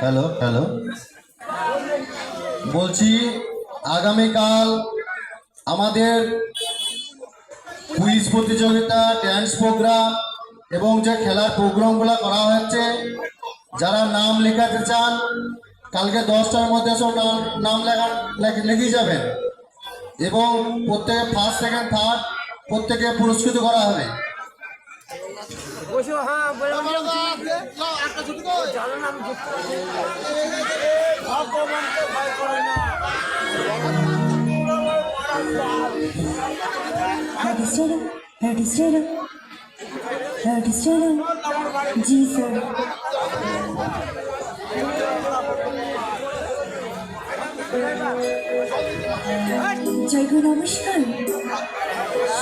Hello hello, বলছি আগামীকাল আমাদের কুইজ প্রতিযোগিতা, ড্যান্স প্রোগ্রাম এবং যে খেলার প্রোগ্রামগুলো করা হচ্ছে, যারা নাম লেখাতে চান কালকে 10টার মধ্যে সব নাম লিখে যাবেন এবং প্রত্যেকে ফার্স্ট সেকেন্ড থার্ড প্রত্যেকে পুরস্কৃত করা হবে। जी सर। জয়গুরু নমস্কার।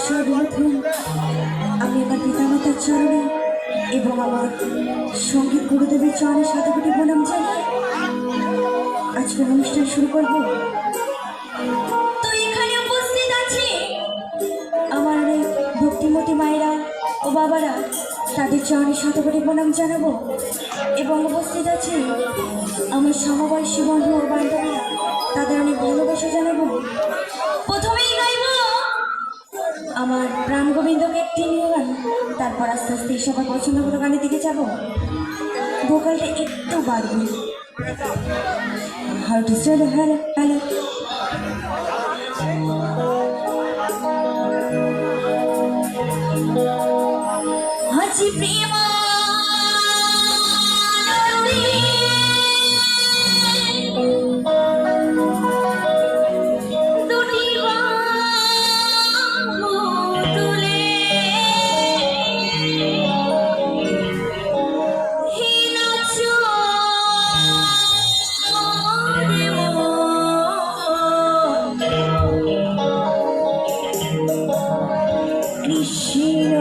সর্বপ্রথম আমি আমার পিতামাতার চরণে এবং আমার সঙ্গীত গুরুদেবের চরণে শতকোটি প্রণাম জানাই। আজকের অনুষ্ঠান শুরু করব। তো এখানে উপস্থিত আছে আমার অনেক ভক্তিমতী মায়েরা ও বাবারা, তাদের চরণে শতকোটি প্রণাম জানাবো। এবং উপস্থিত আছে আমার সমবয়সী বন্ধু ও বান্ধবীরা, তাদের অনেক ভালোবাসা জানাবো। প্রথমেই গাইব আমার প্রাণ গোবিন্দকে একটি নিয়ে গান, তারপর আস্তে আস্তে সবার পছন্দ করে গানের দিকে যাব। ভোকালটা একটু বাড়বে। How to start, hello hello. হাসি প্রেমা কৃষ্ণ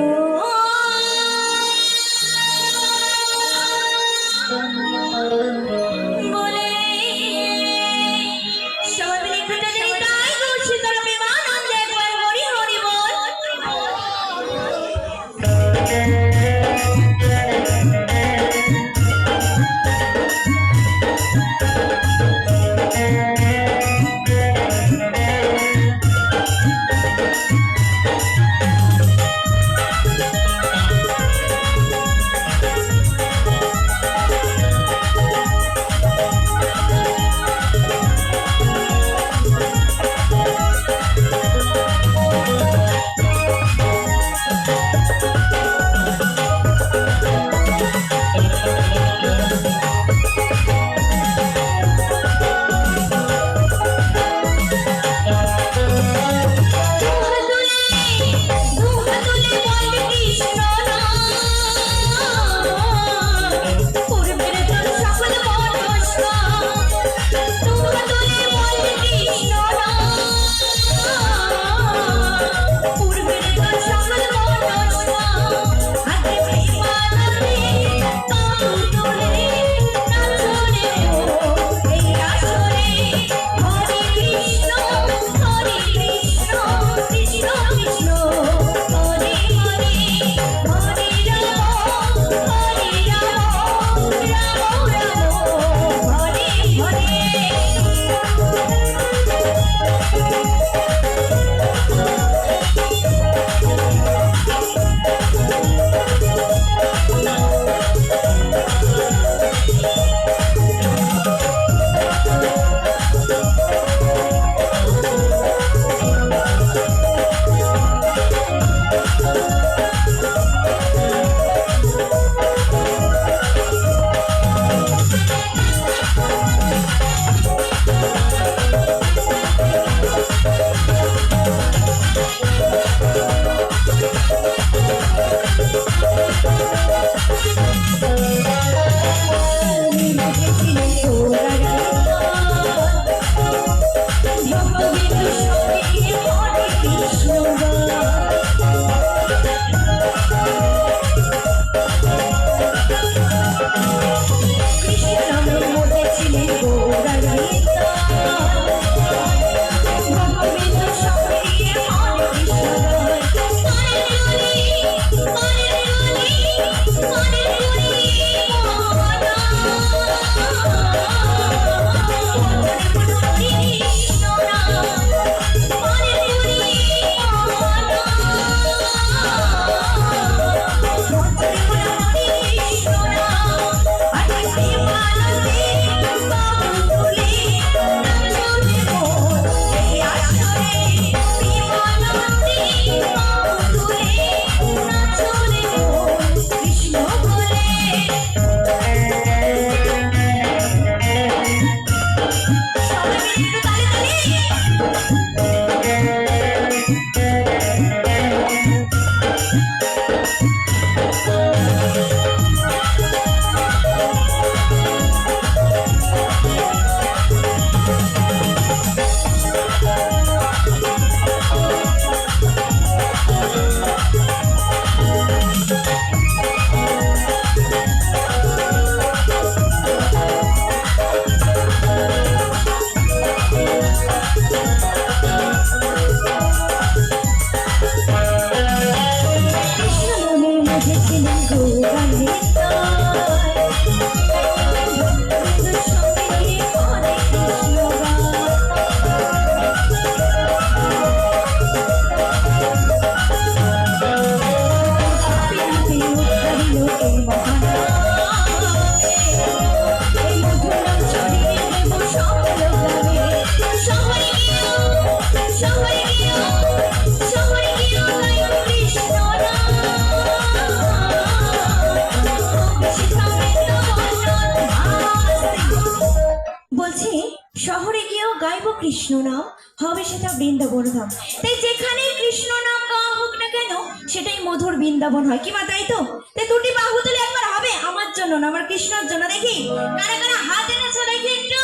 গাইব কৃষ্ণ নাম, হবে সেটা বৃন্দাবন ধাম। তাই যেখানে কৃষ্ণ নাম গাওয়া হোক না কেন, সেটাই মধুর বৃন্দাবন হয়, কি মা তাই তো? তাই দুটি বাহু তুলে একবার হবে আমার জন্য না, আমার কৃষ্ণর জন্য। দেখি কারা কারা হাত এনেছো, দেখি একটু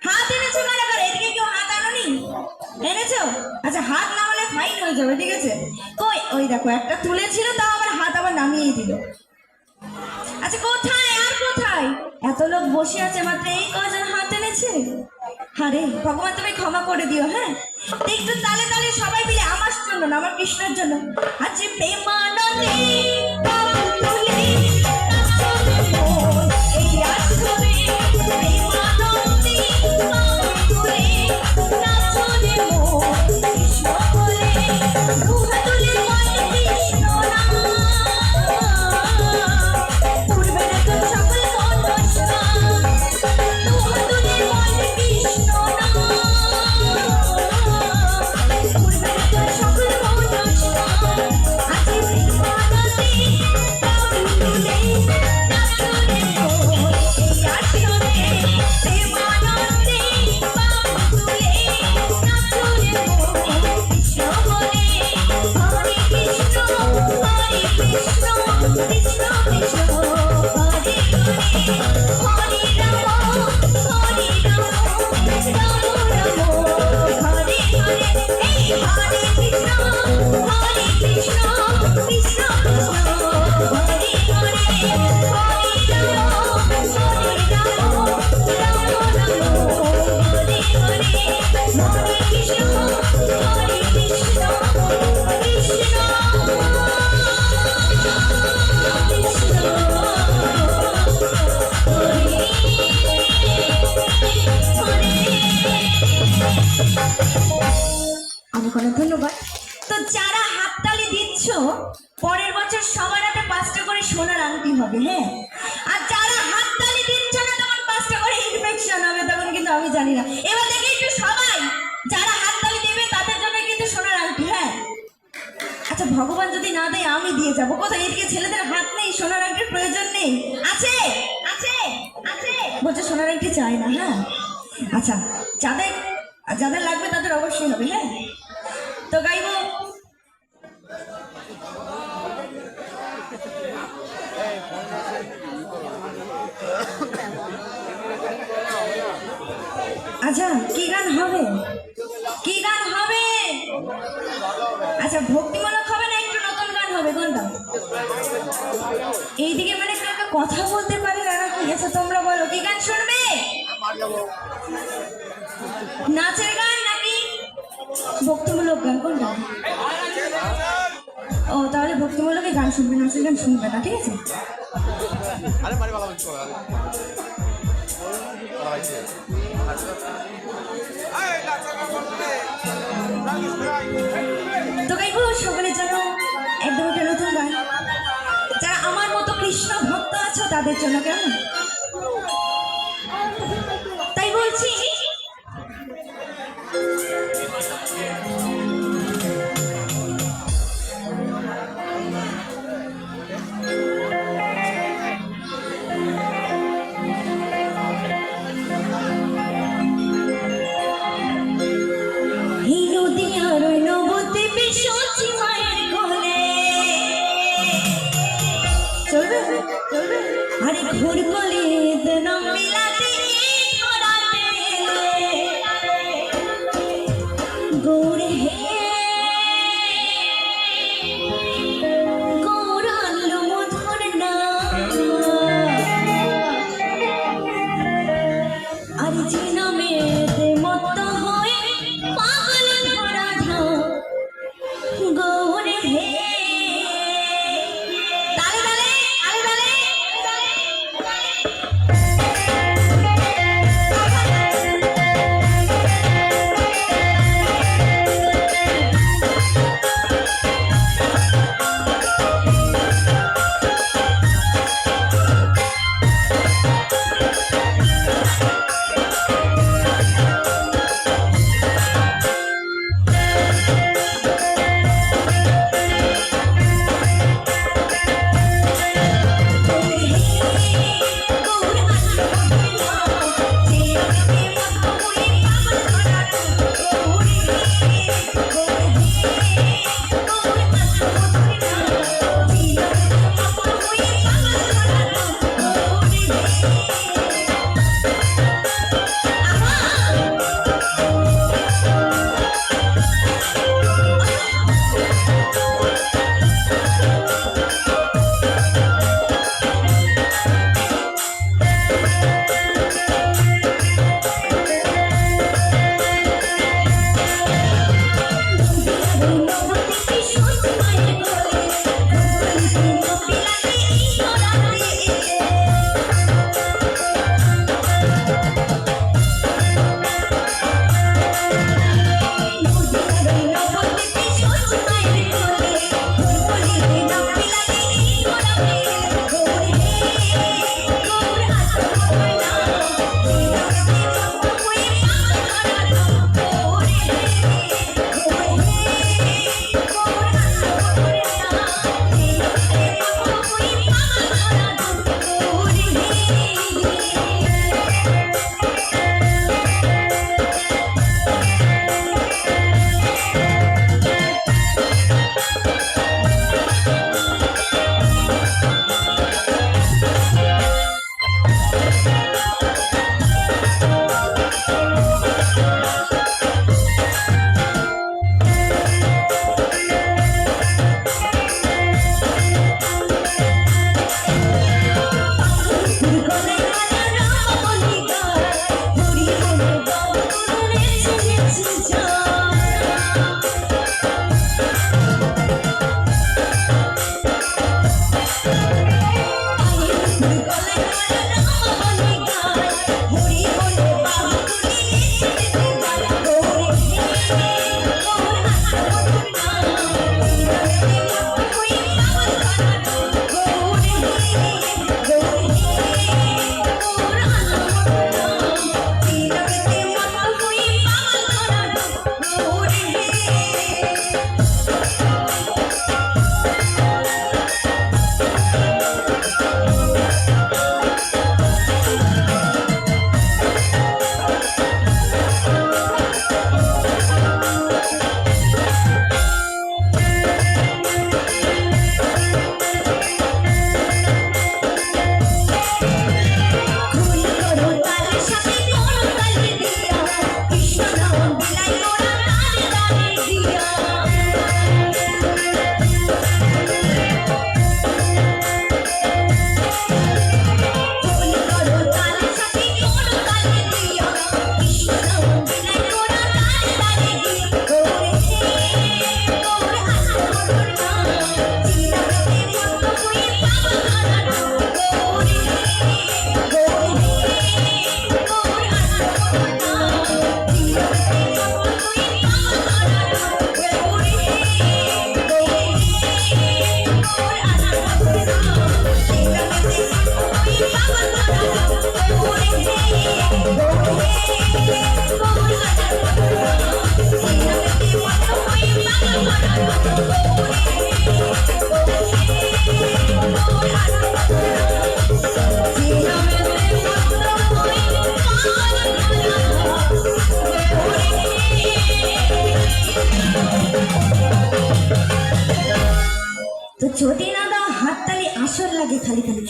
হাত এনেছো কারা কারা? এদিকে কেউ হাত আনোনি? এনেছো? আচ্ছা, হাত না হলে ফাইন হয়ে যাবে, ঠিক আছে? কই ওই দেখো একটা তুলেছিল, তাও আবার হাত আবার নামিয়েই দিল। আচ্ছা, কোথায় আর কোথায়? এত লোক বসে আছে, মাত্র এই কজন হাত এনেছে। আরে ভগবান, তুমি ক্ষমা করে দিও। হ্যাঁ, একটু তালে তালে সবাই মিলে আমার জন্য না, আমার কৃষ্ণের জন্য। আচ্ছা, প্রেমানন্দে বাবু তুলে নাচনে মন, এই আসরে প্রেমানন্দে বাবু তুলে নাচনে মন, কৃষ্ণ বলে দুহাত তুলে বলে কৃষ্ণ নাম, পূর্বের তো সকল মন বসা, দুহাত তুলে বলে কৃষ্ণ নাম, পূর্বের তো সকল মন বসা। আজি প্রেমানন্দে বাবু তুলে নাচনে মন, এই আসরে প্রেমানন্দে বাবু তুলে নাচনে মন, কৃষ্ণ বলে হরে কৃষ্ণ হরে কৃষ্ণ কৃষ্ণ কৃষ্ণ হরে হরে, হরে রাম হরে রাম রাম রাম হরে হরে। এই হরে কৃষ্ণ কৃষ্ণ কৃষ্ণ হরে হরে, হরে রাম রাম রাম হরে হরে, হরে কৃষ্ণ কৃষ্ণ কৃষ্ণ অনেক অনেক ধন্যবাদ। তো যারা হাততালি দিচ্ছ, পরের বছর সবার হাতে 5টা করে সোনার আংটি হবে। হ্যাঁ, আর যারা হাততালি দিচ্ছ না, তখন 5টা করে ইনফেকশন হবে, তখন কিন্তু আমি জানি না। এবার দেখি একটু সবাই যারা হাততালি দেবে তাদের জন্য কিন্তু সোনার আংটি। হ্যাঁ, আচ্ছা, ভগবান যদি না দেয় আমি দিয়ে যাবো। কোথায়? এদিকে ছেলেদের হাত নেই, সোনার আংটির প্রয়োজন নেই। আছে আছে আছে, বলছে সোনার আংটি চাই না। হ্যাঁ, আচ্ছা, যাদের যাদের লাগবে তাদের অবশ্যই হবে। হ্যাঁ, তো গাইবো। আচ্ছা, কি গান হবে? কি গান হবে? আচ্ছা, ভক্তিমূলক হবে না একটু নতুন গান হবে? কোনটা? এইদিকে মানে কাউকে কথা বলতে পারে না নাকি? আচ্ছা, তোমরা বলো কি গান শুনবে? নাচের গান নাকি ভক্তিমূলক গান? কোনটা? ও, তাহলে ভক্তিমূলক গান শুনবে, নাচের গান শুনবে না, ঠিক আছে? তো গাইবো সকলের জন্য একদম একটা নতুন গান, যারা আমার মতো কৃষ্ণ ভক্ত আছো তাদের জন্য। কেমন? তাই বলছি, এই নদী আর ওই নবদ্বীপে সচি মায়ের কোলে চলবে চলবে, আরে ঘুর কলি তো যদি না দাও হাততালি আসর লাগে খালি খালি।